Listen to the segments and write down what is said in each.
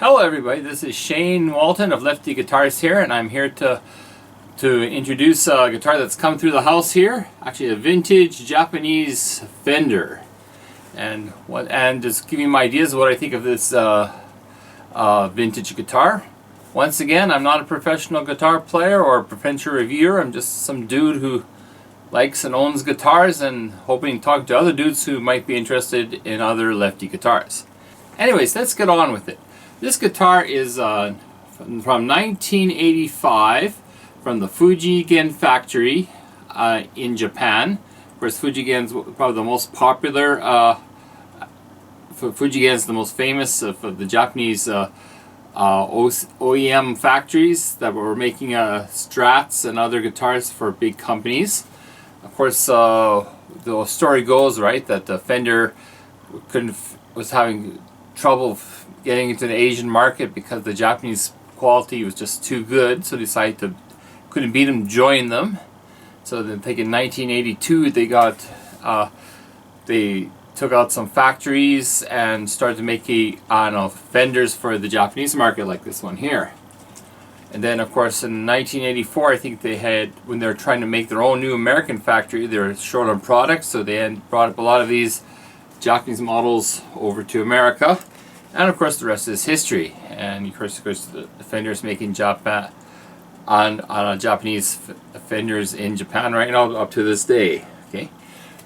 Hello everybody, this is Shane Walton of Lefty Guitars here, and I'm here to introduce a guitar that's come through the house here. Actually a vintage Japanese Fender. And just give you my ideas of what I think of this vintage guitar. Once again, I'm not a professional guitar player or a professional reviewer. I'm just some dude who likes and owns guitars and hoping to talk to other dudes who might be interested in other Lefty guitars. Anyways, let's get on with it. This guitar is from 1985 from the FGN factory in Japan. Of course, FGN is probably the most popular. FGN is the most famous of the Japanese OEM factories that were making Strats and other guitars for big companies. Of course, the story goes right that the Fender was having trouble getting into the Asian market because the Japanese quality was just too good, so they decided to couldn't beat them, join them. So then, I think in 1982 they took out some factories and started to make Fenders for the Japanese market, like this one here. And then, of course, in 1984, I think when they were trying to make their own new American factory, they were short on products, so they had brought up a lot of these Japanese models over to America. And of course, the rest is history. And of course, the Fender's making Japanese Fenders in Japan right now up to this day. Okay.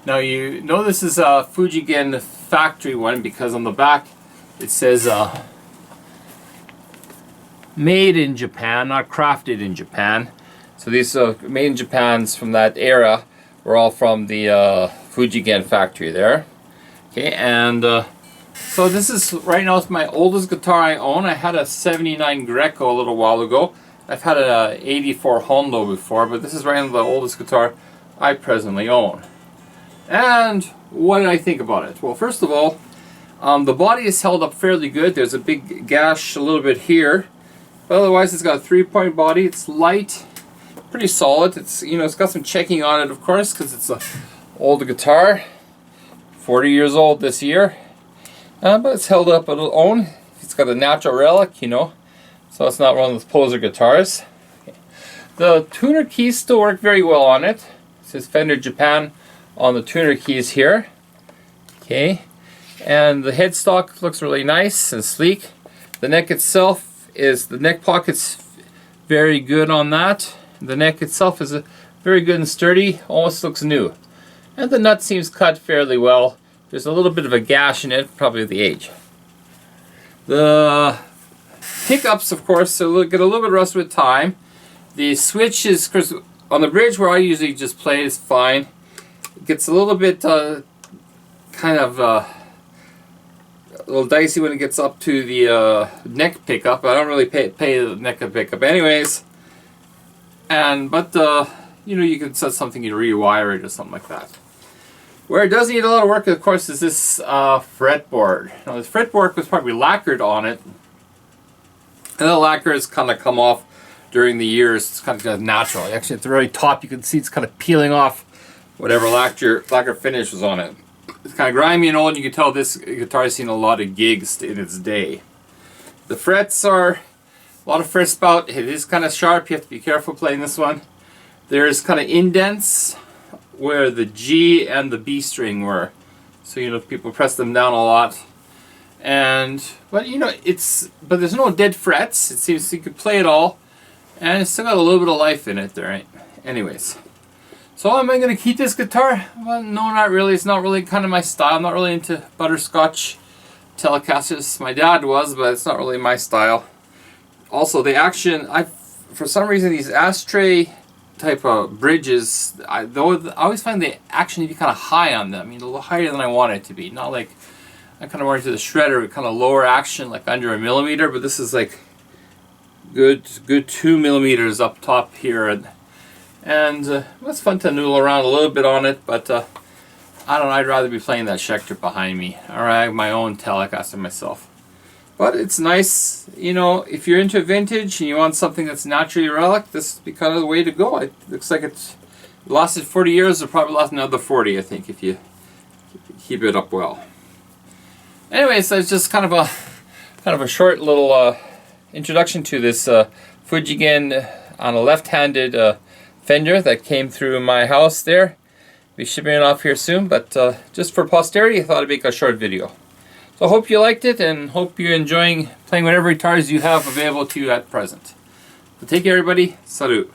Now you know this is a FGN factory one because on the back it says made in Japan, not crafted in Japan. So these made in Japans from that era were all from the FGN factory there. Okay, and so this is right now it's my oldest guitar I own. I had a 79 Greco a little while ago. I've had an 84 Hondo before, but this is right now the oldest guitar I presently own. And what did I think about it? Well, first of all, the body is held up fairly good. There's a big gash a little bit here, but otherwise it's got a 3-point body. It's light, pretty solid. It's it's got some checking on it, of course, because it's an older guitar, 40 years old this year. But it's held up on its own. It's got a natural relic, so it's not one of those poser guitars. Okay. The tuner keys still work very well on it. It says Fender Japan on the tuner keys here. Okay, and the headstock looks really nice and sleek. The neck itself the neck pocket's very good on that. The neck itself is very good and sturdy, almost looks new. And the nut seems cut fairly well. There's a little bit of a gash in it, probably with the age. The pickups, of course, get a little bit rusted with time. The switch is, of course, on the bridge where I usually just play is fine. It gets a little bit a little dicey when it gets up to the neck pickup. I don't really pay the neck pickup anyways. But you can set something, you rewire it or something like that. Where it does need a lot of work, of course, is this fretboard. Now, this fretboard was probably lacquered on it, and the lacquer has kind of come off during the years. It's kind of natural. Actually, at the very top, you can see it's kind of peeling off whatever lacquer finish was on it. It's kind of grimy and old, and you can tell this guitar has seen a lot of gigs in its day. The frets are a lot of fret spout. It is kind of sharp. You have to be careful playing this one. There's kind of indents where the G and the B string were, so people press them down a lot. But there's no dead frets. It seems you could play it all, and it's still got a little bit of life in it there. Right? Anyways, so am I going to keep this guitar? Well, no, not really. It's not really kind of my style. I'm not really into butterscotch Telecasters. My dad was, but it's not really my style. Also, the action, for some reason these ashtray type of bridges, I always find the action to be kind of high on them. A little higher than I want it to be. Not like I'm kind of more into the shredder with kind of lower action, like under a millimeter. But this is like good 2 millimeters up top here, and it's fun to noodle around a little bit on it. But I don't know. I'd rather be playing that Schecter behind me. Or I have my own Telecaster myself. But it's nice, if you're into vintage and you want something that's naturally relic, this would be kind of the way to go. It looks like it's lasted 40 years, it'll probably last another 40, I think, if you keep it up well. Anyways, that's just kind of a kind of a short little introduction to this FGN on a left-handed Fender that came through my house there. Be shipping it off here soon, but just for posterity, I thought I'd make a short video. So I hope you liked it, and hope you're enjoying playing whatever guitars you have available to you at present. So take care, everybody. Salut.